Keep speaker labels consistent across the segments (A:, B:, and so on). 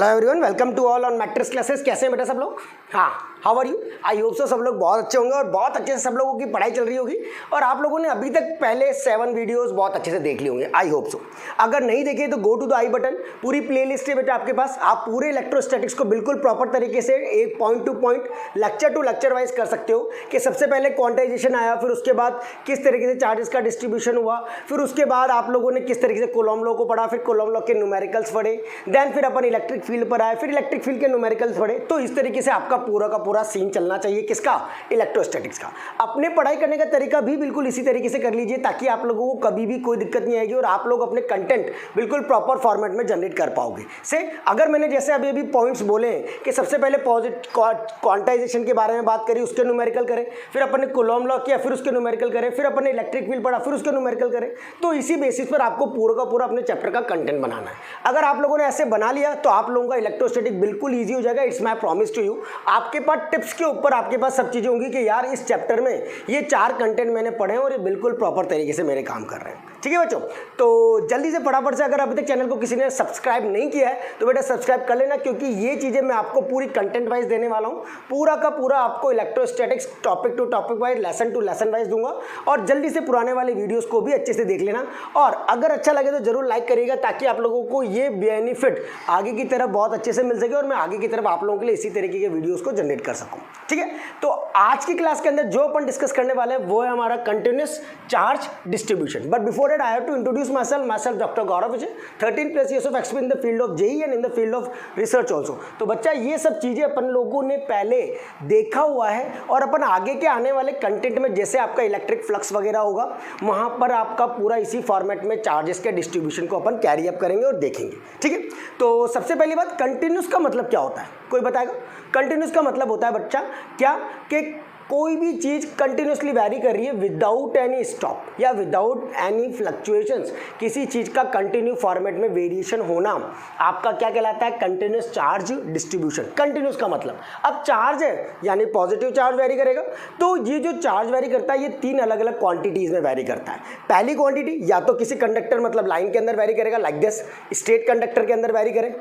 A: Hello everyone, welcome to all on matrix classes. कैसे हैं बेटा सब लोग? हाँ, how are you? I hope so सब लोग बहुत अच्छे होंगे और बहुत अच्छे से सब लोगों की पढ़ाई चल रही होगी और आप लोगों ने अभी तक पहले 7 वीडियोस बहुत अच्छे से देख ली होंगे। I hope so. अगर नहीं देखे तो go to the I button, पूरी प्लेलिस्ट है बेटा आपके पास। आप पूरे इलेक्ट्रोस्टैटिक्स को बिल्कुल प्रॉपर तरीके से एक point two point, lecture to lecture wise कर सकते हो कि सबसे पहले क्वांटाइजेशन आया, फिर उसके बाद किस तरीके से चार्जेस का डिस्ट्रीब्यूशन हुआ, फिर उसके बाद आप लोगों ने किस तरीके से कोलॉम लॉ को पढ़ा, फिर कोलॉम लॉ के न्यूमेरिकल्स पढ़े, देन फिर अपन इलेक्ट्रिक फील्ड पर आए, फिर इलेक्ट्रिक फील्ड के न्यूमेरिकल्स पढ़े। तो इस तरीके से आपका पूरा का पूरा सीन चलना चाहिए। किसका? इलेक्ट्रोस्टैटिक्स का। अपने पढ़ाई करने का तरीका भी बिल्कुल इसी तरीके से कर लीजिए ताकि आप लोगों को कभी भी कोई दिक्कत नहीं आएगी और आप लोग अपने कंटेंट बिल्कुल प्रॉपर फॉर्मेट में जनरेट कर पाओगे। से अगर मैंने जैसे अभी पॉइंट्स बोले कि सबसे पहले क्वांटाइजेशन के बारे में बात करी, उसके न्यूमेरिकल करें, फिर अपन ने कोलॉम लॉ किया, फिर उसके न्यूमेरिकल करें, फिर अपन ने इलेक्ट्रिक फील्ड पढ़ा, फिर उसके न्यूमेरिकल करें, तो इसी बेसिस पर आपको पूरा का पूरा अपने चैप्टर का कंटेंट बनाना है। अगर आप लोगों ने ऐसे बना लिया तो आप लोगों का इलेक्ट्रोस्टैटिक बिल्कुल ईजी हो जाएगा। It's my promise to you. आपके पास टिप्स के ऊपर आपके पास सब चीज़ें होंगी कि यार इस चैप्टर में ये 4 कंटेंट मैंने पढ़े हैं और ये बिल्कुल प्रॉपर तरीके से मेरे काम कर रहे हैं। ठीक है बच्चों, तो जल्दी से फटाफट से, अगर अभी तक चैनल को किसी ने सब्सक्राइब नहीं किया है तो बेटा सब्सक्राइब कर लेना, क्योंकि ये चीज़ें मैं आपको पूरी कंटेंट वाइज देने वाला हूँ। पूरा का पूरा आपको electrostatics topic to topic wise, lesson to lesson wise दूंगा और जल्दी से पुराने वाले वीडियोज़ को भी अच्छे से देख लेना और अगर अच्छा लगे तो जरूर लाइक करिएगा ताकि आप लोगों को ये बेनिफिट आगे की तरफ बहुत अच्छे से मिल सके और मैं आगे की तरफ आप लोगों के लिए इसी तरीके के वीडियोस को जनरेट कर सकूं। ठीक है, तो आज की क्लास के अंदर जो अपन डिस्कस करने वाले हैं वो है हमारा continuous charge distribution. But before that I have to introduce myself doctor Gaurav Vijay, 13+ years of experience in the field of JEE and in the field of research also। तो बच्चा ये सब चीज़ें अपन लोगों ने पहले देखा हुआ है और अपन आगे के आने वाले कंटेंट में जैसे आपका इलेक्ट्रिक फ्लक्स वगैरह होगा वहाँ पर आपका पूरा इसी फॉर्मेट में चार्जेस के डिस्ट्रीब्यूशन को अपन कैरी अप करेंगे और देखेंगे। ठीक है, तो सबसे पहली बात, कंटिन्यूस का मतलब क्या होता है? कोई बताएगा? कंटिन्यूस का मतलब होता है बच्चा क्या कि कोई भी चीज़ कंटिन्यूसली वैरी कर रही है विदाउट एनी स्टॉप या विदाउट एनी फ्लक्चुएशंस। किसी चीज़ का कंटिन्यू फॉर्मेट में वेरिएशन होना आपका क्या कहलाता है? Continuous charge distribution. कंटिन्यूस का मतलब, अब चार्ज है यानी पॉजिटिव चार्ज वैरी करेगा, तो ये जो चार्ज वैरी करता है ये 3 अलग अलग क्वांटिटीज़ में वैरी करता है। पहली क्वांटिटी या तो किसी कंडक्टर मतलब लाइन के अंदर वैरी करेगा, लाइक दिस, स्ट्रेट कंडक्टर के अंदर वैरी करे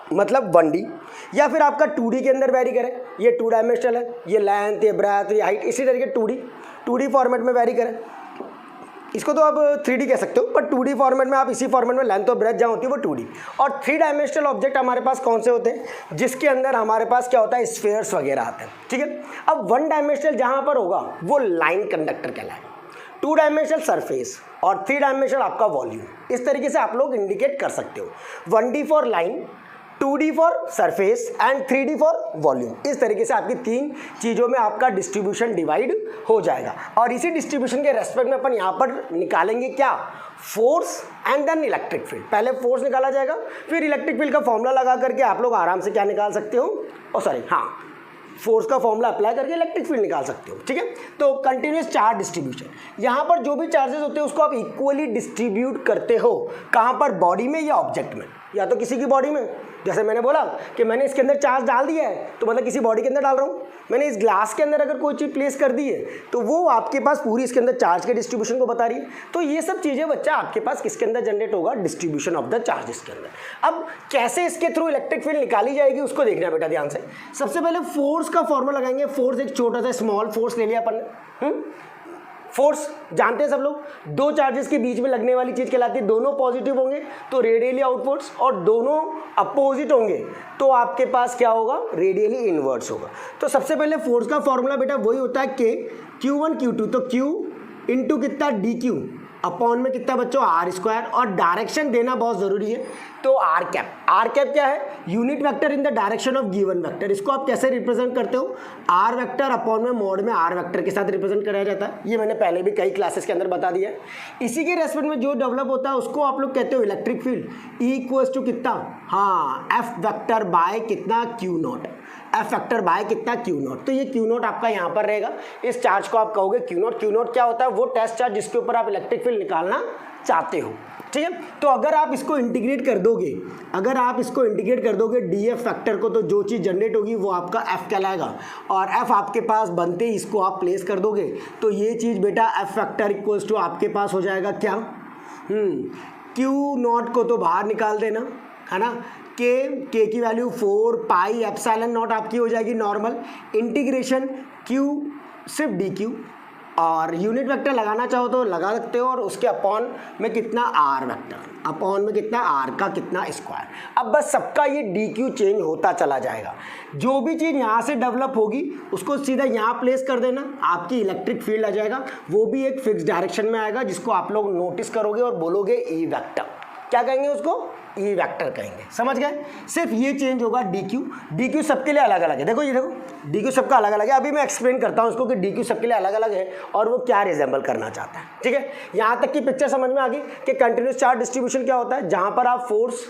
A: मतलब 1D, या फिर आपका 2D के अंदर वैरी करें, ये 2 डायमेंशनल है, ये लेंथ, ये ब्रेथ, ये हाइट, इसी तरीके 2D फॉर्मेट में वैरी करें। इसको तो आप 3D कह सकते हो, पर 2D फॉर्मेट में आप इसी फॉर्मेट में लेंथ और ब्रेथ जहाँ होती है वो 2D। और 3 डायमेंशनल ऑब्जेक्ट हमारे पास कौन से होते हैं? जिसके अंदर हमारे पास क्या होता है? स्फीयर्स वगैरह आते हैं। ठीक है, अब 1 डायमेंशनल जहाँ पर होगा वो लाइन कंडक्टर कहलाएगा, 2 डायमेंशनल सरफेस और 3 डायमेंशनल आपका वॉल्यूम। इस तरीके से आप लोग इंडिकेट कर सकते हो, 1D for line, 2D for surface and 3D for volume. इस तरीके से आपकी 3 चीज़ों में आपका डिस्ट्रीब्यूशन डिवाइड हो जाएगा और इसी डिस्ट्रीब्यूशन के रेस्पेक्ट में अपन यहाँ पर निकालेंगे क्या? Force and then electric field. पहले फोर्स निकाला जाएगा, फिर इलेक्ट्रिक फील्ड का फॉर्मूला लगा करके आप लोग आराम से क्या निकाल सकते हो? फोर्स का फॉर्मूला अप्लाई करके इलेक्ट्रिक फील्ड निकाल सकते हो। ठीक है, तो कंटिन्यूस चार्ज डिस्ट्रीब्यूशन, यहाँ पर जो भी चार्जेस होते हैं उसको आप इक्वली डिस्ट्रीब्यूट करते हो। कहाँ पर? बॉडी में या ऑब्जेक्ट में, या तो किसी की बॉडी में। जैसे मैंने बोला कि मैंने इसके अंदर चार्ज डाल दिया है तो मतलब किसी बॉडी के अंदर डाल रहा हूँ। मैंने इस ग्लास के अंदर अगर कोई चीज़ प्लेस कर दी है तो वो आपके पास पूरी इसके अंदर चार्ज के डिस्ट्रीब्यूशन को बता रही है। तो ये सब चीज़ें बच्चा आपके पास किसके अंदर जनरेट होगा? डिस्ट्रीब्यूशन ऑफ द चार्जेस के अंदर। अब कैसे इसके थ्रू इलेक्ट्रिक फील्ड निकाली जाएगी उसको देखना बेटा ध्यान से। सबसे पहले फोर्स का फॉर्मूला लगाएंगे। फोर्स एक छोटा सा स्मॉल फोर्स ले लिया अपन ने। फोर्स जानते हैं सब लोग, 2 चार्जेस के बीच में लगने वाली चीज़ कहलाती है। दोनों पॉजिटिव होंगे तो रेडियली आउटवर्ड्स और दोनों अपोजिट होंगे तो आपके पास क्या होगा? रेडियली इनवर्ड्स होगा। तो सबसे पहले फोर्स का फॉर्मूला बेटा वही होता है कि Q1 Q2, तो Q इंटू कितना? DQ अपॉन में कितना बच्चों? R²। और डायरेक्शन देना बहुत ज़रूरी है तो R कैप क्या है? Unit vector in the direction of given vector. इसको आप कैसे रिप्रेजेंट करते हो? R वेक्टर अपॉन में मोड में R वेक्टर के साथ रिप्रेजेंट कराया जाता है। ये मैंने पहले भी कई क्लासेस के अंदर बता दिया है। इसी के रेस्पेक्ट में जो डेवलप होता है उसको आप लोग कहते हो electric field. E equals to कितना? F वेक्टर बाय कितना? Q0। F वेक्टर बाय कितना? Q0। तो ये Q0 आपका यहाँ पर रहेगा। इस चार्ज को आप कहोगे Q0। Q0 क्या होता है? वो टेस्ट चार्ज जिसके ऊपर आप इलेक्ट्रिक फील्ड निकालना चाहते हो। ठीक है, तो अगर आप इसको इंटीग्रेट कर दोगे DF फैक्टर को, तो जो चीज़ जनरेट होगी वो आपका F कहलाएगा और F आपके पास बनते ही इसको आप प्लेस कर दोगे तो ये चीज़ बेटा F फैक्टर इक्वल्स टू आपके पास हो जाएगा क्या? Q0 को तो बाहर निकाल देना, है ना। के की वैल्यू 4 पाई एप्सिलॉन नॉट आपकी हो जाएगी नॉर्मल, इंटीग्रेशन क्यू सिर्फ डी क्यू, और यूनिट वेक्टर लगाना चाहो तो लगा सकते हो, और उसके अपॉन में कितना आर वेक्टर, अपॉन में कितना आर का कितना स्क्वायर। अब बस सबका ये डी क्यू चेंज होता चला जाएगा। जो भी चीज़ यहाँ से डेवलप होगी उसको सीधा यहाँ प्लेस कर देना, आपकी इलेक्ट्रिक फील्ड आ जाएगा, वो भी एक फिक्स डायरेक्शन में आएगा जिसको आप लोग नोटिस करोगे और बोलोगे ई वेक्टर। क्या कहेंगे उसको? ई वेक्टर कहेंगे। समझ गए? सिर्फ ये चेंज होगा डी क्यू सबके लिए अलग अलग है। देखो ये देखो डी क्यू सबका अलग अलग है। अभी मैं एक्सप्लेन करता हूँ उसको कि डी क्यू सबके लिए अलग अलग है और वो क्या रिजेंबल करना चाहता है। ठीक है, यहाँ तक की पिक्चर समझ में आ गई कि कंटिन्यूस चार्ज डिस्ट्रीब्यूशन क्या होता है। जहाँ पर आप फोर्स,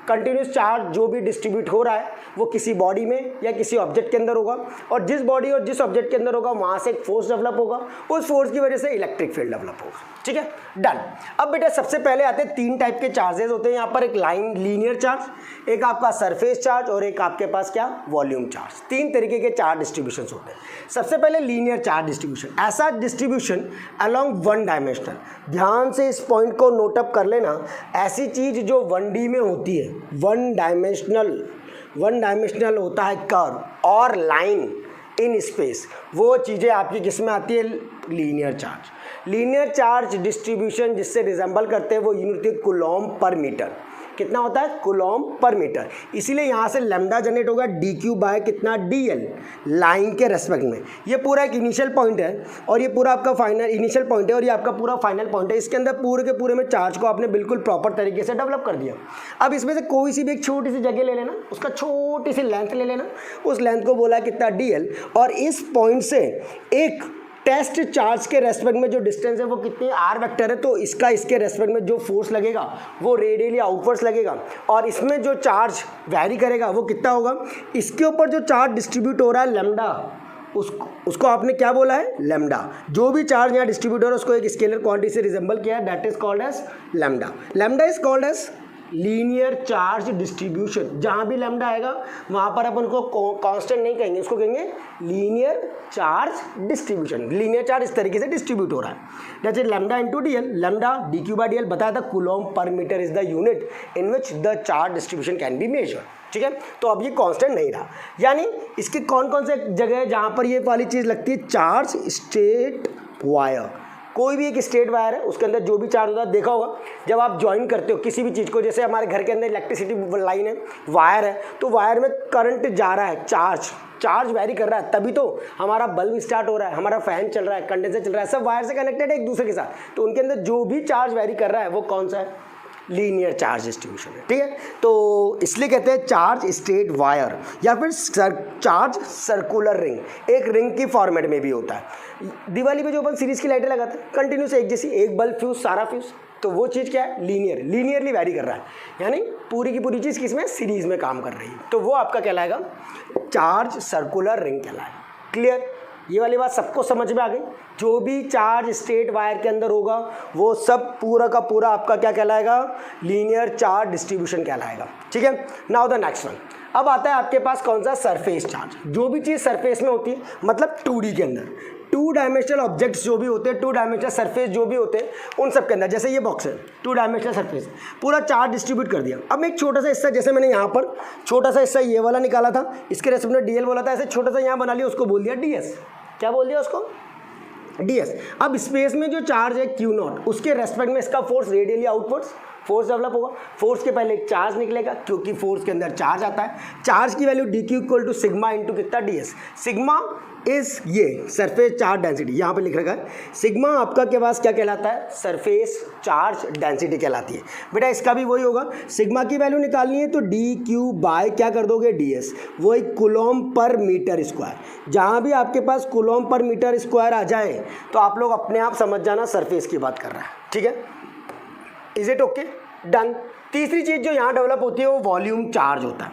A: कंटिन्यूस चार्ज जो भी डिस्ट्रीब्यूट हो रहा है वो किसी बॉडी में या किसी ऑब्जेक्ट के अंदर होगा, और जिस बॉडी और जिस ऑब्जेक्ट के अंदर होगा वहाँ से एक फोर्स डेवलप होगा, उस फोर्स की वजह से इलेक्ट्रिक फील्ड डेवलप होगा। ठीक है, डन। अब बेटा सबसे पहले आते हैं तीन टाइप के चार्जेस होते हैं यहाँ पर, एक लाइन लीनियर चार्ज, एक आपका सरफेस चार्ज, और एक आपके पास क्या वॉल्यूम चार्ज। तीन तरीके के चार्ज डिस्ट्रीब्यूशन होते हैं। सबसे पहले लीनियर चार्ज डिस्ट्रीब्यूशन, ऐसा डिस्ट्रीब्यूशन अलोंग वन डायमेंशनल। ध्यान से इस पॉइंट को नोटअप कर लेना, ऐसी चीज जो 1D में होती है, वन डायमेंशनल होता है कर्व और लाइन इन स्पेस, वो चीज़ें आपकी किस में आती है? Linear charge. Linear charge distribution जिससे रिजेंबल करते हैं वो यूनिट है कूलॉम पर मीटर। कितना होता है? कूलॉम पर मीटर। इसीलिए यहाँ से लैम्डा जनरेट होगा डी क्यू बाय कितना? DL, लाइन के रेस्पेक्ट में। ये पूरा एक इनिशियल पॉइंट है और ये पूरा आपका फाइनल इनिशियल पॉइंट है और ये आपका पूरा फाइनल पॉइंट है। इसके अंदर पूरे के पूरे में चार्ज को आपने बिल्कुल प्रॉपर तरीके से डेवलप कर दिया। अब इसमें से कोई सी भी एक छोटी सी जगह ले लेना, उसका छोटी सी लेंथ ले लेना, उस लेंथ को बोला कितना? DL, और इस पॉइंट से एक टेस्ट चार्ज के रेस्पेक्ट में जो डिस्टेंस है वो कितनी? आर वेक्टर है, तो इसका इसके रेस्पेक्ट में जो फोर्स लगेगा वो रेडियली आउटवर्ड्स लगेगा, और इसमें जो चार्ज वैरी करेगा वो कितना होगा? इसके ऊपर जो चार्ज डिस्ट्रीब्यूट हो रहा है लैम्डा, उसको आपने क्या बोला है? लैम्डा। जो भी चार्ज यहाँ डिस्ट्रीब्यूट हो रहा है उसको एक स्केलर क्वांटिटी से रिजेंबल किया है, that is called as lambda. Lambda is called as linear charge distribution. जहाँ भी लैम्डा आएगा वहाँ पर अपन को कांस्टेंट नहीं कहेंगे, उसको कहेंगे linear charge distribution. Linear charge इस तरीके से डिस्ट्रीब्यूट हो रहा है, that is lambda into DL। Lambda dQ/DL बताया था, कूलॉम पर metre is the unit in which the charge distribution can be measured. ठीक है, तो अब ये कांस्टेंट नहीं रहा। यानी इसके कौन कौन से जगह है जहाँ पर ये वाली चीज़ लगती है? Charge state wire. कोई भी एक स्टेट वायर है, उसके अंदर जो भी चार्ज होता है, देखा होगा जब आप ज्वाइन करते हो किसी भी चीज़ को, जैसे हमारे घर के अंदर इलेक्ट्रिसिटी लाइन है, वायर है, तो वायर में करंट जा रहा है, चार्ज वेरी कर रहा है, तभी तो हमारा बल्ब स्टार्ट हो रहा है, हमारा फैन चल रहा है, कंडेंसर चल रहा है, सब वायर से कनेक्टेड है एक दूसरे के साथ। तो उनके अंदर जो भी चार्ज वेरी कर रहा है वो कौन सा है? लीनियर चार्ज डिस्ट्रीब्यूशन है। ठीक है, तो इसलिए कहते हैं चार्ज स्टेट वायर, या फिर चार्ज सर्कुलर रिंग। एक रिंग की फॉर्मेट में भी होता है। दिवाली पे जो अपन सीरीज की लाइटें लगाते हैं कंटिन्यूस एक जैसी, एक बल्ब फ्यूज सारा फ्यूज, तो वो चीज़ क्या है? लीनियरली वैरी कर रहा है, यानी पूरी की पूरी चीज़ किसमें? सीरीज में काम कर रही है, तो वो आपका कहलाएगा चार्ज सर्कुलर रिंग कहलाएगा। क्लियर? ये वाली बात सबको समझ में आ गई? जो भी चार्ज स्टेट वायर के अंदर होगा वो सब पूरा का पूरा आपका क्या कहलाएगा? लीनियर चार्ज डिस्ट्रीब्यूशन कहलाएगा। ठीक है, नाउ द नेक्स्ट वन। अब आता है आपके पास कौन सा? Surface charge. जो भी चीज़ सरफेस में होती है, मतलब 2D के अंदर, 2 डायमेंशनल ऑब्जेक्ट्स जो भी होते हैं, 2 डायमेंशनल सरफेस जो भी होते हैं, उन सब के अंदर, जैसे ये बॉक्स है 2 डायमेंशनल सरफेस, पूरा चार्ज डिस्ट्रीब्यूट कर दिया। अब एक छोटा सा हिस्सा, जैसे मैंने यहाँ पर छोटा सा हिस्सा ये वाला निकाला था, इसके रेस्पेक्ट में DL बोला था, ऐसे छोटा सा यहाँ बना लिया, उसको बोल दिया DS। क्या बोल दिया उसको? DS। अब स्पेस में जो चार्ज है Q0, उसके रेस्पेक्ट में इसका force radially outwards force develop होगा। फोर्स के पहले एक चार्ज निकलेगा, क्योंकि फोर्स के अंदर चार्ज आता है। चार्ज की value DQ equal to sigma into कितना? DS। सिग्मा इज ये सरफेस चार्ज डेंसिटी, यहाँ पे लिख रखा है। सिग्मा आपका के पास क्या कहलाता है? सरफेस चार्ज डेंसिटी कहलाती है। बेटा इसका भी वही होगा, सिग्मा की वैल्यू निकालनी है तो DQ बाय क्या कर दोगे? DS। वो एक कूलॉम पर मीटर स्क्वायर। जहाँ भी आपके पास कूलॉम पर मीटर स्क्वायर आ जाए तो आप लोग अपने आप समझ जाना सरफेस की बात कर रहा है। ठीक है, इज इट ओके? डन। तीसरी चीज़ जो यहाँ डेवलप होती है वो वॉल्यूम चार्ज होता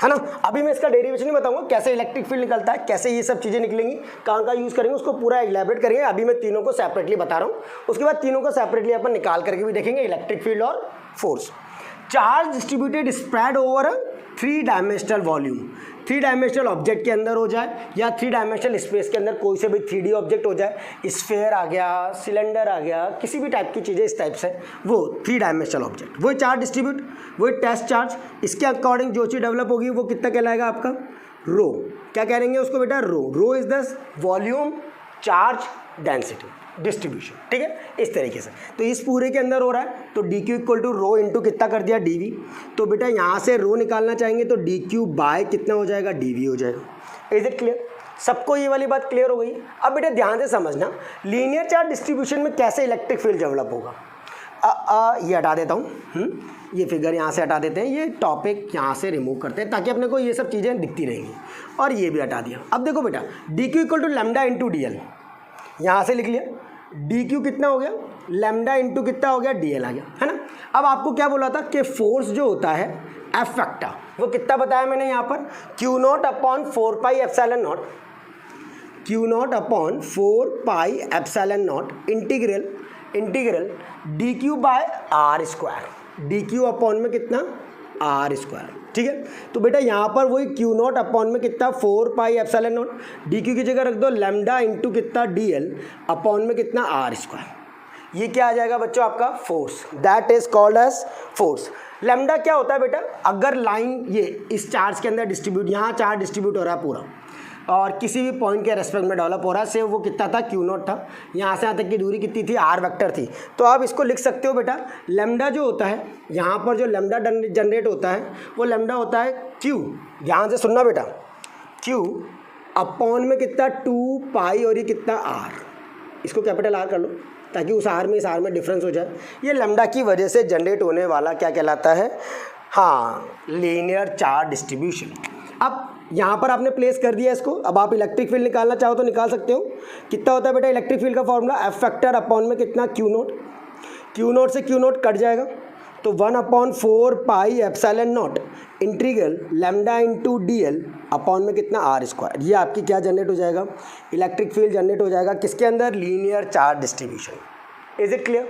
A: है ना। अभी मैं इसका डेरिवेशन नहीं बताऊंगा, कैसे इलेक्ट्रिक फील्ड निकलता है, कैसे ये सब चीज़ें निकलेंगी, कहाँ कहाँ यूज़ करेंगे, उसको पूरा इलेबोरेट करेंगे। अभी मैं तीनों को सेपरेटली बता रहा हूँ, उसके बाद तीनों को सेपरेटली अपन निकाल करके भी देखेंगे, इलेक्ट्रिक फील्ड और force. Charge distributed spread over 3 dimensional volume. 3 dimensional object के अंदर हो जाए या 3 डायमेंशनल स्पेस के अंदर कोई से भी 3D ऑब्जेक्ट हो जाए, स्फेयर आ गया, सिलेंडर आ गया, किसी भी टाइप की चीज़ें इस टाइप से, वो 3 डायमेंशनल ऑब्जेक्ट, वही चार्ज डिस्ट्रीब्यूट, वही टेस्ट चार्ज, इसके अकॉर्डिंग जो चीज़ डेवलप होगी वो कितना कहलाएगा आपका रो। क्या कहेंगे उसको बेटा? Rho is the volume charge density distribution, ठीक है, इस तरीके से। तो इस पूरे के अंदर हो रहा है, तो D Q equal to rho into कितना कर दिया डी, तो बेटा यहाँ से रो निकालना चाहेंगे तो डी क्यू बाय कितना हो जाएगा डी हो जाएगा। Is it clear? सबको ये वाली बात क्लियर हो गई? अब बेटा ध्यान से समझना, लीनियर चार्ज डिस्ट्रीब्यूशन में कैसे इलेक्ट्रिक फील्ड डेवलप होगा। ये हटा देता हूँ, ये फिगर यहाँ से हटा देते हैं, ये टॉपिक यहाँ से रिमूव करते हैं ताकि अपने को ये सब चीज़ें दिखती रहेंगी, और ये भी हटा दिया। अब देखो बेटा D Q equal to lambda into D L, यहाँ से लिख लिया, डी क्यू कितना हो गया, लैम्डा इंटू कितना हो गया, डी एल आ गया, है ना। अब आपको क्या बोला था कि फोर्स जो होता है एफ वेक्टर, वो कितना बताया मैंने यहाँ पर, Q not upon 4 pi epsilon naught, Q not upon 4 pi epsilon not integral D Q by are square, D Q upon में कितना आर स्क्वायर, ठीक है। तो बेटा यहाँ पर वही क्यू नॉट अपॉन में कितना 4 pi epsilon not, D Q की जगह रख दो लैम्डा इंटू कितना डी एल अपॉन में कितना आर स्क्वायर। ये क्या आ जाएगा बच्चों आपका force, that is called as force. Lambda क्या होता है बेटा, अगर लाइन ये इस चार्ज के अंदर डिस्ट्रीब्यूट, यहाँ चार्ज डिस्ट्रीब्यूट हो रहा है पूरा और किसी भी पॉइंट के रेस्पेक्ट में डेवलप हो रहा है, से वो कितना था क्यू नॉट था, यहाँ से यहाँ तक की दूरी कितनी थी आर वेक्टर थी। तो आप इसको लिख सकते हो बेटा, लैम्डा जो होता है यहाँ पर जो लैम्डा जनरेट होता है वो लैम्डा होता है क्यू, ध्यान से सुनना बेटा, क्यू अपॉन में कितना 2 पाई और ये कितना आर, इसको कैपिटल आर कर लो ताकि उस आर में इस आर में डिफरेंस हो जाए। ये लैम्डा की वजह से जनरेट होने वाला क्या कहलाता है, हाँ, लीनियर चार्ज डिस्ट्रीब्यूशन। अब यहाँ पर आपने प्लेस कर दिया इसको, अब आप इलेक्ट्रिक फील्ड निकालना चाहो तो निकाल सकते हो। कितना होता है बेटा इलेक्ट्रिक फील्ड का फॉर्मूला, एफ फैक्टर अपॉन में कितना क्यू नोट से क्यू नोट कट जाएगा तो 1/4 pi epsilon not integral lambda into D L upon में कितना आर स्क्वायर। ये आपकी क्या जनरेट हो जाएगा, इलेक्ट्रिक फील्ड जनरेट हो जाएगा किसके अंदर, linear charge distribution. Is it clear?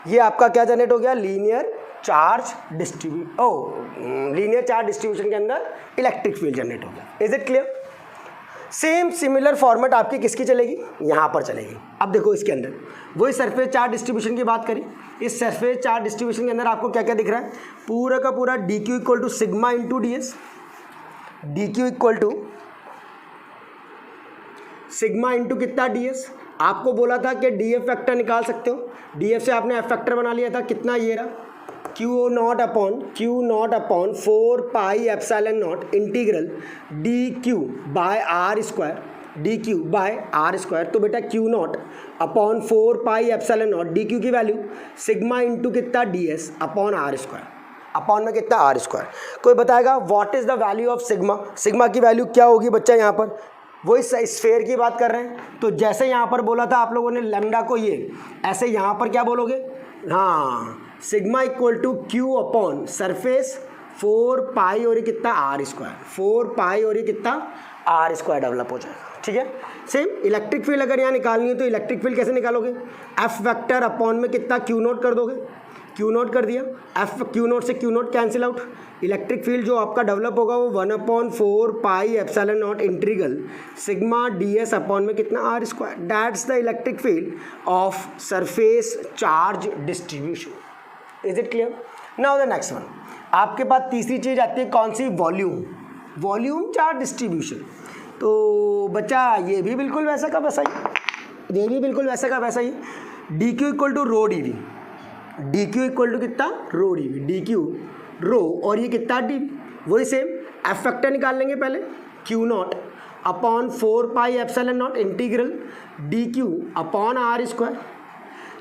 A: ये आपका क्या जनरेट हो गया, लीनियर चार्ज डिस्ट्रीब्यूशन के अंदर इलेक्ट्रिक फील्ड जनरेट हो गया। Is it clear? Same similar format आपकी किसकी चलेगी, यहाँ पर चलेगी। अब देखो इसके अंदर वही सरफेस चार्ज डिस्ट्रीब्यूशन की बात करें, इस सरफेस चार्ज डिस्ट्रीब्यूशन के अंदर आपको क्या क्या दिख रहा है, पूरा का पूरा D Q equal to sigma into D S, D Q equal to sigma into कितना डी एस। आपको बोला था कि डी एफ फैक्टर निकाल सकते हो, डी एफ से आपने एफ फैक्टर बना लिया था, कितना ये रहा q not upon 4 pi epsilon not integral D Q by are square, D Q by are square. तो बेटा Q not upon 4 pi epsilon not, D Q की वैल्यू सिग्मा इंटू कितना D s upon are square, upon में कितना r square. कोई बताएगा what is the value of sigma, sigma की value क्या होगी बच्चा, यहाँ पर वही स्फेयर की बात कर रहे हैं। तो जैसे यहाँ पर बोला था आप लोगों ने लैम्डा को, ये ऐसे यहाँ पर क्या बोलोगे, हाँ, sigma equal to q upon surface 4 pi और ये कितना आर स्क्वायर, 4 पाई और ये कितना आर स्क्वायर डेवलप हो जाएगा, ठीक है। सेम इलेक्ट्रिक फील्ड अगर यहाँ निकालनी है तो इलेक्ट्रिक फील्ड कैसे निकालोगे, एफ वेक्टर अपॉन में कितना क्यू नोट कर दोगे, क्यू नोट कर दिया, एफ क्यू नोट से q not cancel out, electric field जो आपका डेवलप होगा वो 1/4 pi epsilon not integral sigma d s upon में कितना r square. That's the electric field of surface charge distribution. Is it clear? Now the next one, आपके पास तीसरी चीज़ आती है, कौन सी, वॉल्यूम चार्ज डिस्ट्रीब्यूशन। तो बच्चा ये भी बिल्कुल वैसा का वैसा ही, ये भी बिल्कुल वैसा का वैसा ही, D Q equal to rho D V, D Q equal to कितना rho D V, D Q rho और ये कितना डी वी, वही सेम एफ फैक्टर निकाल लेंगे पहले, Q not upon 4 pi epsilon not integral D Q upon are square.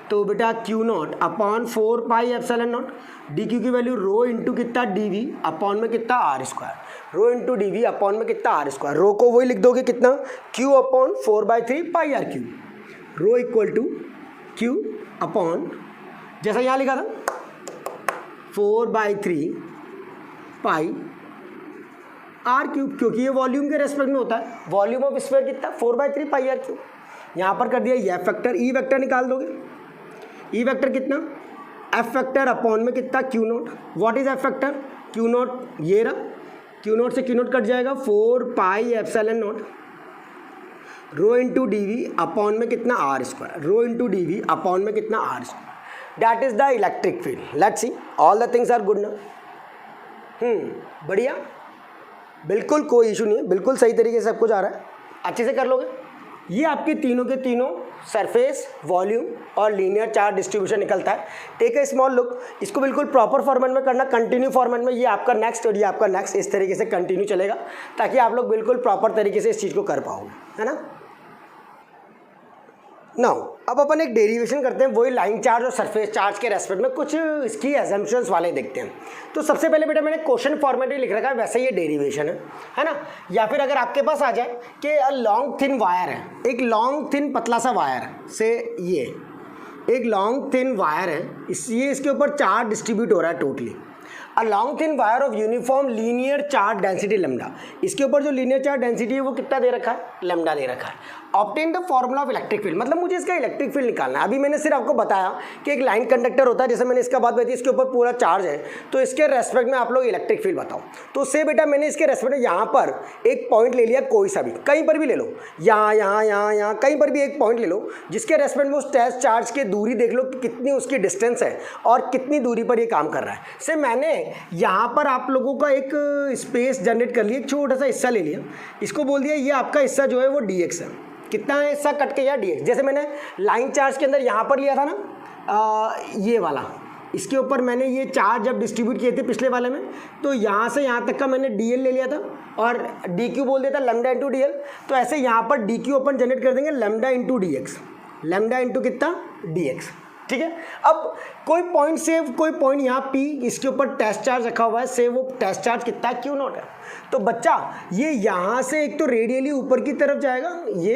A: तो बेटा Q not upon 4 pi epsilon not, D Q की वैल्यू रो इंटू कितना डी वी अपॉन में कितना r square, rho into d we upon में कितना r square. रो को वही लिख दोगे कितना, q upon 4/3 pi r q, rho equal to q upon, जैसा यहाँ लिखा था 4/3 पाई आर क्यूब, क्योंकि ये वॉल्यूम के रेस्पेक्ट में होता है, वॉल्यूम ऑफ स्फीयर कितना 4/3 पाई आर क्यूब। यहाँ पर कर दिया ये फैक्टर, ई वेक्टर निकाल दोगे, ई वेक्टर कितना, एफ फैक्टर अपॉन में कितना q not. What is f factor, q not ये रहा, क्यू नोट से क्यू नोट कट जाएगा, 4 pi epsilon not rho into d we upon में कितना r square, rho into d we upon में कितना r square, that is the electric field. Let's see all the things are good ना। बढ़िया, बिल्कुल कोई issue नहीं है, बिल्कुल सही तरीके से सब कुछ आ रहा है, अच्छे से कर लोगे। ये आपके तीनों के तीनों सरफेस, वॉल्यूम और लीनियर चार्ज डिस्ट्रीब्यूशन निकलता है। टेक ए स्मॉल लुक, इसको बिल्कुल प्रॉपर फॉर्मेट में करना, कंटिन्यू फॉर्मेट में, ये आपका नेक्स्ट और ये आपका नेक्स्ट, इस तरीके से कंटिन्यू चलेगा ताकि आप लोग बिल्कुल प्रॉपर तरीके से इस चीज़ को कर पाओगे, है ना। नाउ अब अपन एक डेरिवेशन करते हैं, वही लाइन चार्ज और सरफेस चार्ज के रेस्पेक्ट में कुछ इसकी एजम्पशंस वाले देखते हैं। तो सबसे पहले बेटा मैंने क्वेश्चन फॉर्मेट में लिख रखा है, वैसे ये डेरिवेशन है ना। या फिर अगर आपके पास आ जाए कि लॉन्ग थिन वायर है, एक लॉन्ग थिन पतला सा वायर से, ये एक लॉन्ग थिन वायर है, ये इसके ऊपर चार्ज डिस्ट्रीब्यूट हो रहा है totally. A long thin wire of uniform linear charge density lambda, इसके ऊपर जो लीनियर चार्ज डेंसिटी है वो कितना दे रखा है, लैम्डा दे रखा है। Obtain the formula of electric field, मतलब मुझे इसका इलेक्ट्रिक फील्ड निकालना है। अभी मैंने सिर्फ आपको बताया कि एक लाइन कंडक्टर होता है, जैसे मैंने इसका बात बताई, इसके ऊपर पूरा चार्ज है, तो इसके रेस्पेक्ट में आप लोग इलेक्ट्रिक फील्ड बताओ। तो उससे बेटा मैंने इसके रेस्पेक्ट में यहाँ पर एक पॉइंट ले लिया, कोई सा भी, कहीं पर भी ले लो, यहाँ कहीं पर भी एक पॉइंट ले लो, जिसके रेस्पेक्ट में उस टेस्ट चार्ज की दूरी देख लो कि कितनी उसकी डिस्टेंस है और कितनी दूरी पर ये काम कर रहा है। से मैंने यहाँ पर आप लोगों का एक स्पेस जनरेट कर लिया, एक छोटा सा हिस्सा ले लिया, इसको बोल दिया ये आपका हिस्सा जो है वो dx है। कितना है हिस्सा कट के, या dx, जैसे मैंने लाइन चार्ज के अंदर यहाँ पर लिया था ना, ये वाला, इसके ऊपर मैंने ये चार्ज जब डिस्ट्रीब्यूट किए थे पिछले वाले में, तो यहाँ से यहाँ तक का मैंने dl ले लिया था और dq बोल दिया था लैम्डा इंटू dl। तो ऐसे यहाँ पर dq अपन जनरेट कर देंगे lambda into dx, lambda into कितना dx, ठीक है। अब कोई पॉइंट से कोई पॉइंट यहाँ P, इसके ऊपर टेस्ट चार्ज रखा हुआ है, से वो टेस्ट चार्ज कितना है, क्यू नॉट है। तो बच्चा ये यहाँ से एक तो रेडियली ऊपर की तरफ जाएगा, ये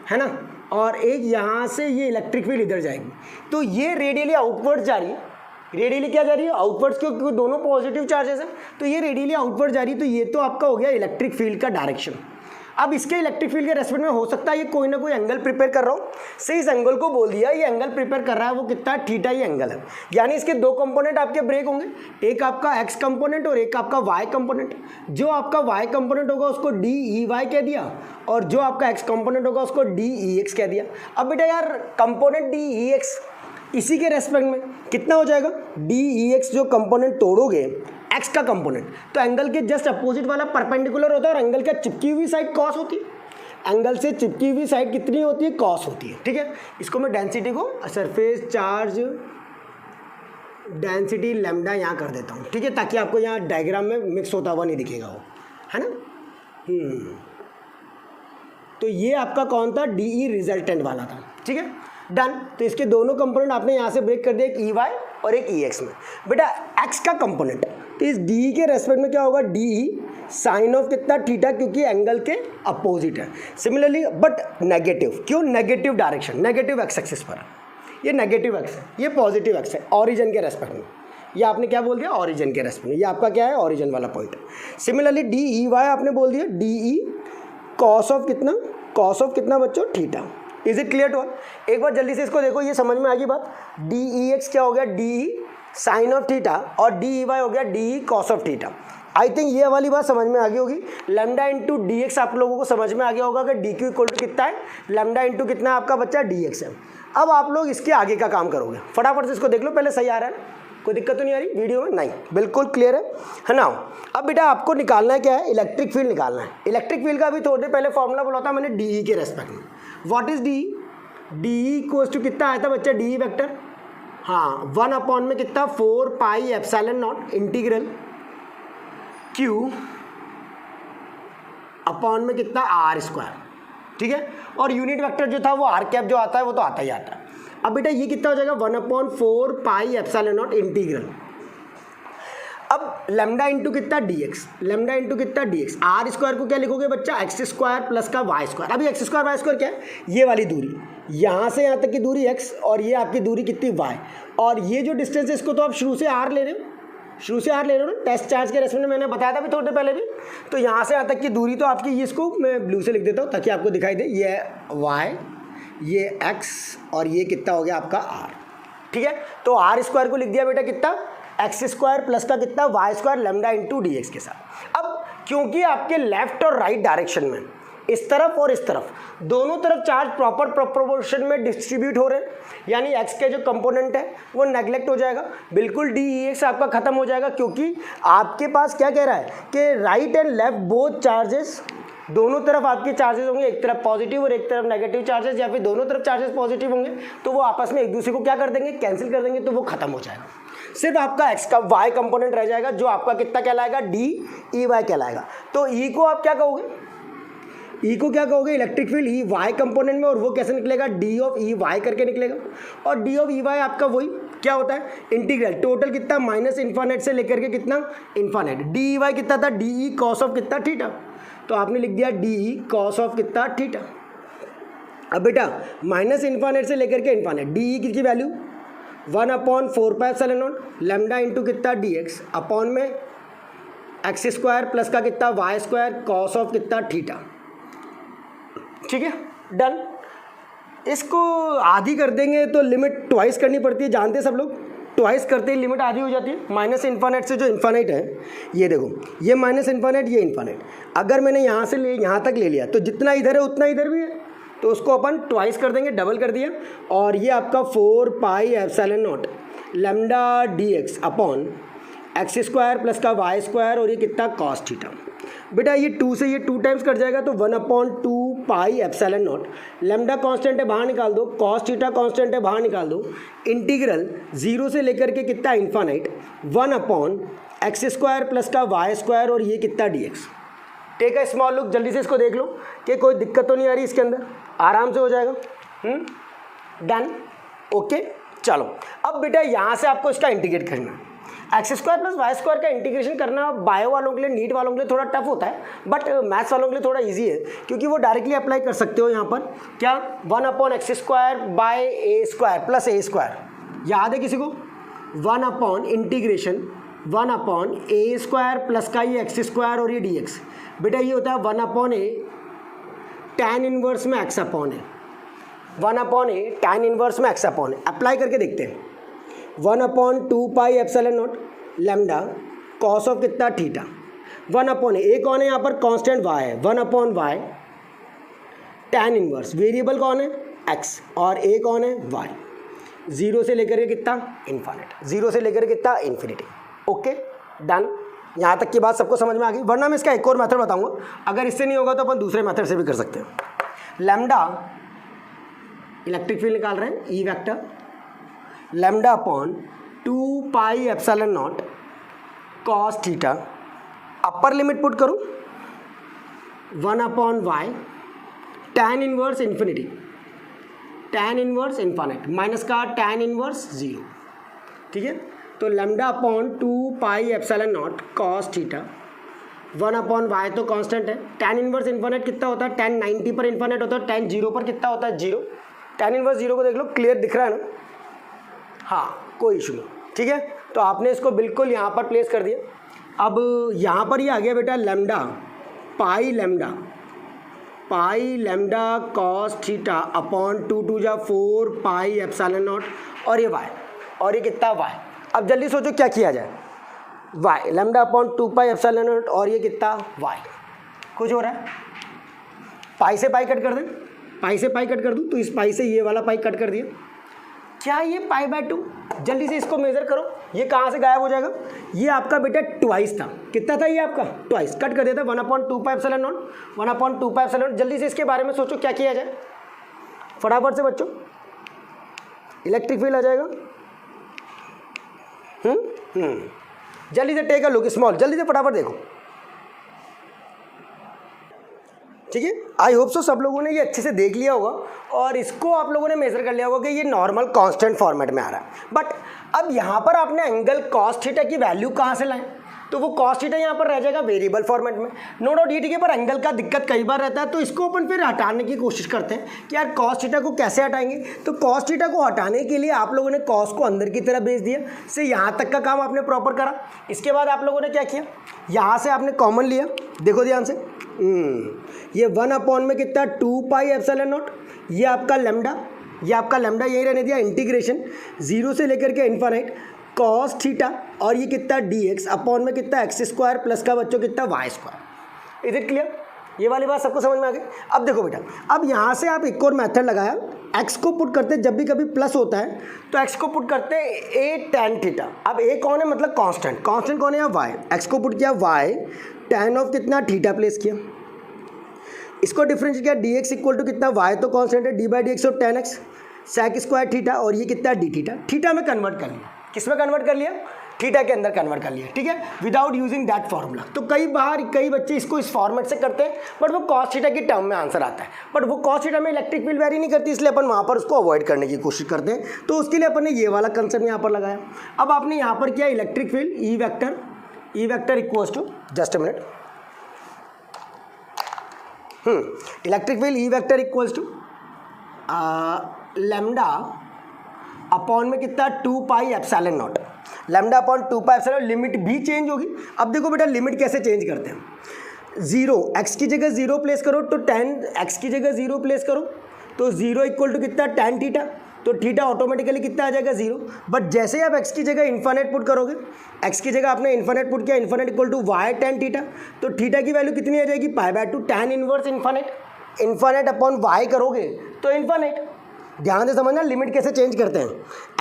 A: है ना, और एक यहाँ से ये इलेक्ट्रिक फील्ड इधर जाएगी। तो ये रेडियली आउटवर्ड जा रही है, रेडियली क्या जा रही है, आउटवर्ड्स, क्योंकि दोनों पॉजिटिव चार्जेस हैं, तो ये रेडियली आउटवर्ड जा रही है। तो ये तो आपका हो गया इलेक्ट्रिक फील्ड का डायरेक्शन। अब इसके इलेक्ट्रिक फील्ड के रेस्पेक्ट में हो सकता है ये कोई ना कोई एंगल प्रिपेयर कर रहा हूँ, से इस एंगल को बोल दिया ये एंगल प्रिपेयर कर रहा है, वो कितना थीटा ही एंगल है। यानी इसके दो कंपोनेंट आपके ब्रेक होंगे, एक आपका एक्स कंपोनेंट और एक आपका वाई कंपोनेंट। जो आपका वाई कंपोनेंट होगा उसको डी ई वाई कह दिया, और जो आपका एक्स कंपोनेंट होगा उसको डी ई एक्स कह दिया। अब बेटा यार कंपोनेंट डी ई एक्स, इसी के रेस्पेक्ट में कितना हो जाएगा, डी ई एक्स जो कंपोनेंट तोड़ोगे एक्स का कंपोनेंट, तो एंगल के जस्ट अपोजिट वाला परपेंडिकुलर होता है, और एंगल का चिपकी हुई साइड कॉस होती है। एंगल से चिपकी हुई साइड कितनी होती है, कॉस होती है, ठीक है। इसको मैं डेंसिटी को सरफेस चार्ज डेंसिटी लैम्डा यहाँ कर देता हूँ, ठीक है, ताकि आपको यहाँ डायग्राम में मिक्स होता हुआ नहीं दिखेगा वो, है ना। तो ये आपका कौन था, डी ई रिजल्टेंट वाला था, ठीक है, डन। तो इसके दोनों कंपोनेंट आपने यहाँ से ब्रेक कर दिया, एक ई वाई और एक ई एक्स में। बेटा एक्स का कंपोनेंट, तो इस डी के रेस्पेक्ट में क्या होगा, डी ई साइन ऑफ कितना थीटा, क्योंकि एंगल के अपोजिट है। सिमिलरली बट नेगेटिव, क्यों, negative direction, negative x axis पर, ये नेगेटिव एक्स है, ये पॉजिटिव एक्स है, ऑरिजिन के रेस्पेक्ट में। ये आपने क्या बोल दिया, ऑरिजिन के रेस्पेक्ट में, ये आपका क्या है, ऑरिजिन वाला point. Similarly d e y आपने बोल दिया, डी ई कॉस ऑफ कितना, कॉस ऑफ कितना बच्चों, theta. Is it clear to all? एक बार जल्दी से इसको देखो, ये समझ में आ गई बात। डी ई एक्स क्या हो गया, d e sine of theta, और डी ई वाई हो गया d e cos of theta. I think ये वाली बात समझ में आ गई होगी। लैम्डा इंटू डी एक्स आप लोगों को समझ में आ गया होगा कि डी क्यू इक्वल टू कितना है, लैम्डा इंटू कितना आपका बच्चा, डी एक्स है। अब आप लोग इसके आगे का काम करोगे, फटाफट से इसको देख लो, पहले सही आ रहा है ना, कोई दिक्कत तो नहीं आ रही वीडियो में, नहीं, बिल्कुल क्लियर है ना। अब बेटा आपको निकालना है क्या है, इलेक्ट्रिक फील्ड निकालना है। इलेक्ट्रिक फील्ड का अभी थोड़ी देर पहले फॉर्मूला बोला था मैंने डी ई के रेस्पेक्ट में। What is d e, d e equals to कितना आया था बच्चा, डी ई वेक्टर, हाँ 1 अपॉन में कितना, 4 pi epsilon not integral Q upon में कितना आर स्क्वायर, ठीक है। और यूनिट वेक्टर जो था वो आर कैप जो आता है वो तो आता ही आता है। अब बेटा ये कितना हो जाएगा, 1/4 पाई एप्सिलॉन नॉट इंटीग्रल, अब लैम्डा इंटू कितना डी एक्स, लैम्डा इंटू कितना डी एक्स, आर स्क्वायर को क्या लिखोगे बच्चा, एक्स स्क्वायर प्लस का वाई स्क्वायर। अभी एक्स स्क्वायर वाई स्क्वायर क्या है, ये वाली दूरी, यहाँ से यहाँ तक की दूरी एक्स, और ये आपकी दूरी कितनी वाई, और ये जो डिस्टेंस है इसको तो आप शुरू से आर ले रहे हो, शुरू से आर ले रहे हो ना, टेस्ट चार्ज के रेस्पेक्ट में मैंने बताया था भी थोड़े पहले भी। तो यहाँ से यहाँ तक की दूरी तो आपकी, ये इसको मैं ब्लू से लिख देता हूँ ताकि आपको दिखाई दे, ये वाई, ये एक्स, और ये कितना हो गया आपका आर, ठीक है। तो आर स्क्वायर को लिख दिया बेटा कितना, एक्स स्क्वायर प्लस का कितना, y square lambda into d x के साथ। अब क्योंकि आपके लेफ्ट और राइट डायरेक्शन में, इस तरफ और इस तरफ, दोनों तरफ चार्ज प्रॉपर प्रोपोर्शन में डिस्ट्रीब्यूट हो रहे हैं, यानी x के जो कंपोनेंट है वो नेग्लेक्ट हो जाएगा, बिल्कुल dEx आपका खत्म हो जाएगा, क्योंकि आपके पास क्या कह रहा है कि right and left both charges, दोनों तरफ आपके चार्जेस होंगे, एक तरफ पॉजिटिव और एक तरफ नेगेटिव चार्जेस, या फिर दोनों तरफ चार्जेस पॉजिटिव होंगे, तो वो आपस में एक दूसरे को क्या कर देंगे, कैंसिल कर देंगे, तो वो खत्म हो जाएगा। सिर्फ आपका x का y कंपोनेंट रह जाएगा, जो आपका कितना कहलाएगा, dEy कहलाएगा। तो E को आप क्या कहोगे, E को क्या कहोगे, electric field E y component में, और वो कैसे निकलेगा, d ऑफ Ey करके निकलेगा, और d ऑफ Ey आपका वही क्या होता है, इंटीग्रल, टोटल कितना, माइनस इन्फानेट से लेकर के कितना, इन्फानेट, dEy कितना था, dE कॉस ऑफ कितना, थीटा, तो आपने लिख दिया dE कॉस ऑफ कितना, थीटा। अब बेटा माइनस इन्फानेट से लेकर के इन्फानेट, dE की वैल्यू 1/4πε0 लैम्डा इंटू कितना dx अपॉन में एक्स स्क्वायर प्लस का कितना वाई स्क्वायर कॉस ऑफ कितना थीटा। ठीक है, डन। इसको आधी कर देंगे तो लिमिट ट्वाइस करनी पड़ती है, जानते हैं सब लोग, ट्वाइस करते ही लिमिट आधी हो जाती है। माइनस इन्फानेट से जो इन्फानेट है, ये देखो, ये माइनस इन्फानेट, ये इन्फानेट, अगर मैंने यहाँ से यहाँ तक ले लिया तो जितना इधर है उतना इधर भी है, तो उसको अपन ट्वाइस कर देंगे, डबल कर दिया, और ये आपका 4πε0 lambda dx upon X square plus का वाई स्क्वायर, और ये कितना कॉस थीटा। बेटा ये 2 से ये 2 टाइम्स कट जाएगा, तो 1/2πε0 लैम्डा कांस्टेंट है बाहर निकाल दो, कॉस थीटा कांस्टेंट है बाहर निकाल दो, इंटीग्रल 0 से लेकर के कितना इन्फानाइट 1/x स्क्वायर प्लस का वाई स्क्वायर, और ये कितना dx। Take a small look, जल्दी से इसको देख लो कि कोई दिक्कत तो नहीं आ रही इसके अंदर, आराम से हो जाएगा। Done, okay. चलो अब बेटा यहाँ से आपको इसका इंटीग्रेट करना है। X square plus y square का इंटीग्रेशन करना बायो वालों के लिए, नीट वालों के लिए थोड़ा टफ होता है, बट मैथ्स वालों के लिए थोड़ा इजी है, क्योंकि वो डायरेक्टली अप्लाई कर सकते हो यहाँ पर। क्या 1/x square by A square plus A square, याद है किसी को, 1/इंटीग्रेशन 1/a स्क्वायर प्लस का ये एक्स स्क्वायर और ये dx। बेटा ये होता है 1/a tan इनवर्स में x अपॉन है, 1/a tan इनवर्स में x अपॉन है। अप्लाई करके देखते हैं, 1/2πε0 लैम्डा कॉस ऑफ कितना थीटा, 1/a, एक कौन है यहाँ पर, कांस्टेंट y है, 1/y tan इनवर्स, वेरिएबल कौन है x, और a कौन है y, 0 से लेकर के कितना इन्फानिट, 0 से लेकर के कितना इन्फिनिटी। Okay, done. यहाँ तक की बात सबको समझ में आ गई, वरना मैं इसका एक और मेथड बताऊंगा, अगर इससे नहीं होगा तो अपन दूसरे मेथड से भी कर सकते हैं। लैम्डा इलेक्ट्रिक फील्ड निकाल रहे हैं, E vector, lambda upon 2πε0 cos theta, upper limit put करूँ 1/y tan inverse infinity, tan inverse infinity minus का tan इनवर्स 0। ठीक है, तो lambda upon 2πε0 cos theta, 1/y तो कांस्टेंट है, tan इनवर्स इन्फानिट कितना होता है, tan 90 पर इन्फानिट होता है, tan 0 पर कितना होता है 0, tan इनवर्स 0 को देख लो, क्लियर दिख रहा है ना, हाँ कोई इशू नहीं। ठीक है, तो आपने इसको बिल्कुल यहाँ पर प्लेस कर दिया। अब यहाँ पर ये आ गया बेटा लैम्डा पाई लैम्डा कॉस थीटा अपॉन 2 जा 4πε0, और ये y, और ये कितना y। अब जल्दी सोचो क्या किया जाए, y लैम्डा अपॉन 2πε0 और ये कितना y, कुछ हो रहा है, पाई से पाई कट कर दें, पाई से पाई कट कर दूँ, तो इस पाई से ये वाला पाई कट कर दिया, क्या ये π/2, जल्दी से इसको मेजर करो, ये कहाँ से गायब हो जाएगा, ये आपका बेटा ट्वाइस था, कितना था ये आपका ट्वाइस, कट कर देता 1/2πε0 1/2πε0। जल्दी से इसके बारे में सोचो क्या किया जाए, फटाफट से बच्चों, इलेक्ट्रिक फील्ड आ जाएगा। जल्दी से टेक अ लुक स्मॉल, जल्दी से फटाफट देखो। ठीक है, आई होप सो सब लोगों ने ये अच्छे से देख लिया होगा, और इसको आप लोगों ने मेजर कर लिया होगा कि ये नॉर्मल कांस्टेंट फॉर्मेट में आ रहा है। बट अब यहाँ पर आपने एंगल कॉस थीटा की वैल्यू कहाँ से लाएं, तो वो कॉस थीटा यहाँ पर रह जाएगा वेरिएबल फॉर्मेट में, नो डाउट। ये ठीक है, पर एंगल का दिक्कत कई बार रहता है, तो इसको अपन फिर हटाने की कोशिश करते हैं कि यार कॉस थीटा को कैसे हटाएंगे। तो कॉस थीटा को हटाने के लिए आप लोगों ने कॉस को अंदर की तरफ भेज दिया, से यहाँ तक का काम आपने प्रॉपर करा। इसके बाद आप लोगों ने क्या किया, यहाँ से आपने कॉमन लिया, देखो ध्यान से, ये 1/, में कितना 2πε0, ये आपका लैम्डा, ये आपका लैम्डा यही रहने दिया, इंटीग्रेशन 0 से लेकर के इन्फानाइट कॉस थीटा, और ये कितना dx अपॉन में कितना एक्स स्क्वायर प्लस का बच्चों कितना y square. Is it clear? ये वाली बात सबको समझ में आ गई? अब देखो बेटा, अब यहाँ से आप एक और मेथड लगाया, x को पुट करते जब भी कभी प्लस होता है तो x को पुट करते a tan थीटा। अब a कौन है? मतलब कांस्टेंट। कांस्टेंट कौन है यहाँ? y। x को पुट किया y tan ऑफ कितना? थीटा प्लेस किया। इसको डिफरेंशिएट किया dx इक्वल टू कितना? y तो कांस्टेंट है, d/dx और tan x sec square theta, और ये कितना? d theta. थीटा में कन्वर्ट कर लिया। किस में कन्वर्ट कर लिया? थीटा के अंदर कन्वर्ट कर लिया, ठीक है, विदाउट यूजिंग दैट फार्मूला। तो कई बच्चे इसको इस फॉर्मेट से करते हैं, बट वो कॉस थीटा की टर्म में आंसर आता है, बट वो कॉस थीटा में इलेक्ट्रिक फील्ड वेरी नहीं करती, इसलिए अपन वहाँ पर उसको अवॉइड करने की कोशिश करते हैं। तो उसके लिए अपन ने ये वाला कंसेप्ट यहाँ पर लगाया। अब आपने यहाँ पर किया electric field e vector equals to, just a minute, electric field e vector equals to lambda upon में कितना? 2 pi epsilon not. Lambda upon 2 pi epsilon, limit भी चेंज होगी। अब देखो बेटा लिमिट कैसे चेंज करते हैं। 0 x की जगह 0 प्लेस करो तो tan x की जगह 0 प्लेस करो तो 0 इक्वल टू कितना? tan theta. तो थीटा ऑटोमेटिकली कितना आ जाएगा? 0। बट जैसे ही आप x की जगह इन्फिनिट पुट करोगे, x की जगह आपने इन्फिनिट पुट किया, infinite equal to y tan theta, तो थीटा की वैल्यू कितनी आ जाएगी? π/2 tan inverse infinite upon y करोगे तो इन्फिनिट। ध्यान से समझना लिमिट कैसे चेंज करते हैं।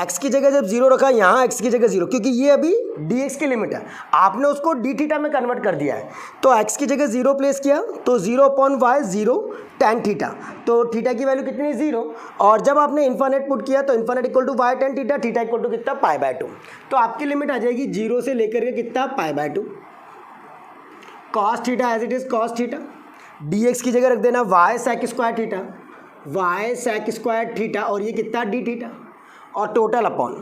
A: x की जगह जब 0 रखा, यहाँ x की जगह 0, क्योंकि ये अभी dx की लिमिट है, आपने उसको d थीटा में कन्वर्ट कर दिया है। तो x की जगह 0 प्लेस किया तो 0 अपॉन y 0 tan थीटा, तो थीटा की वैल्यू कितनी? 0। और जब आपने इन्फिनिट पुट किया तो infinite equal to y tan theta, theta equal to कितना? π/2। तो आपकी लिमिट आ जाएगी 0 से लेकर के कितना? π/2। cos theta as it is cos theta, dx की जगह रख देना y sec square theta, y sec square theta, और ये कितना? d थीटा, और टोटल अपॉन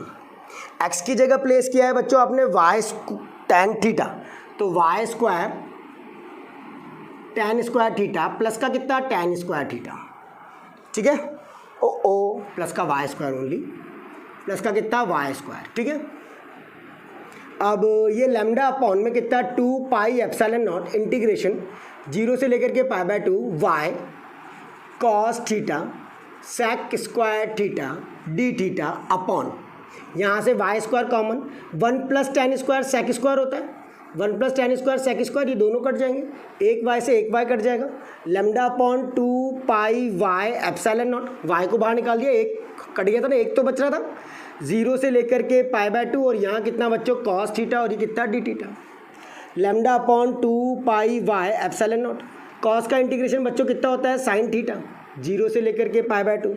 A: x की जगह प्लेस किया है बच्चों आपने y tan थीटा, तो y square tan square theta plus का कितना? tan स्क्वायर थीटा, ठीक है, ओ प्लस का y स्क्वायर ओनली, प्लस का कितना? y स्क्वायर, ठीक है। अब ये लैम्डा अपॉन में कितना? 2 पाई एप्सिलॉन नॉट इंटीग्रेशन 0 से लेकर के π/2 y cos theta sec square theta d theta upon, यहाँ से y square common, 1 plus tan square sec square होता है, 1 plus tan square sec square, ये दोनों कट जाएंगे, एक y से एक y कट जाएगा, लैम्डा अपॉन 2 पाई y एप्सिलॉन नॉट, y को बाहर निकाल दिया, एक कट गया था ना, एक तो बच रहा था, 0 से लेकर के π/2, और यहाँ कितना बच्चों? cos थीटा, और ये कितना? d theta, lambda upon 2 pi y epsilon not, cos का इंटीग्रेशन बच्चों कितना होता है? साइन थीटा, 0 से लेकर के π/2,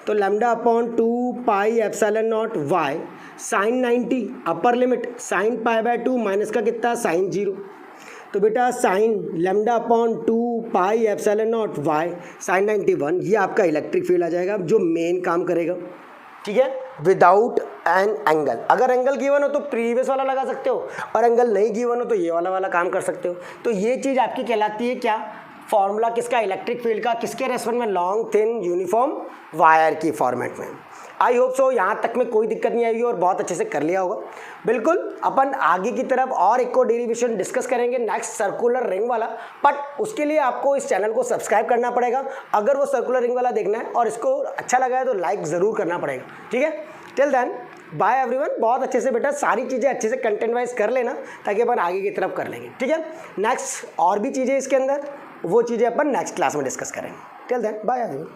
A: तो lambda upon 2 pi epsilon nought y sine 90, upper limit sine π/2 minus का कितना? साइन 0, तो बेटा sine lambda upon 2 pi epsilon nought y sine 91, ये आपका इलेक्ट्रिक फील्ड आ जाएगा जो मेन काम करेगा, ठीक है, विदाउट एन एंगल। अगर एंगल गिवन हो तो प्रीवियस वाला लगा सकते हो, और एंगल नहीं गिवन हो तो ये वाला काम कर सकते हो। तो ये चीज़ आपकी कहलाती है क्या? फॉर्मूला किसका? इलेक्ट्रिक फील्ड का। किसके रेस्पेक्ट में? लॉन्ग थिन यूनिफॉर्म वायर की फॉर्मेट में। आई होप सो यहाँ तक में कोई दिक्कत नहीं आएगी और बहुत अच्छे से कर लिया होगा। बिल्कुल अपन आगे की तरफ और एक को डेरिवेशन डिस्कस करेंगे नेक्स्ट सर्कुलर रिंग वाला, बट उसके लिए आपको इस चैनल को सब्सक्राइब करना पड़ेगा अगर वो सर्कुलर रिंग वाला देखना है, और इसको अच्छा लगा है तो लाइक ज़रूर करना पड़ेगा, ठीक है। Till then bye everyone. बहुत अच्छे से बेटा सारी चीज़ें अच्छे से कंटेंट वाइज कर लेना ताकि अपन आगे की तरफ कर लेंगे, ठीक है। नेक्स्ट और भी चीज़ें इसके अंदर, वो चीज़ें अपन नेक्स्ट क्लास में डिस्कस करेंगे। Till then bye everyone.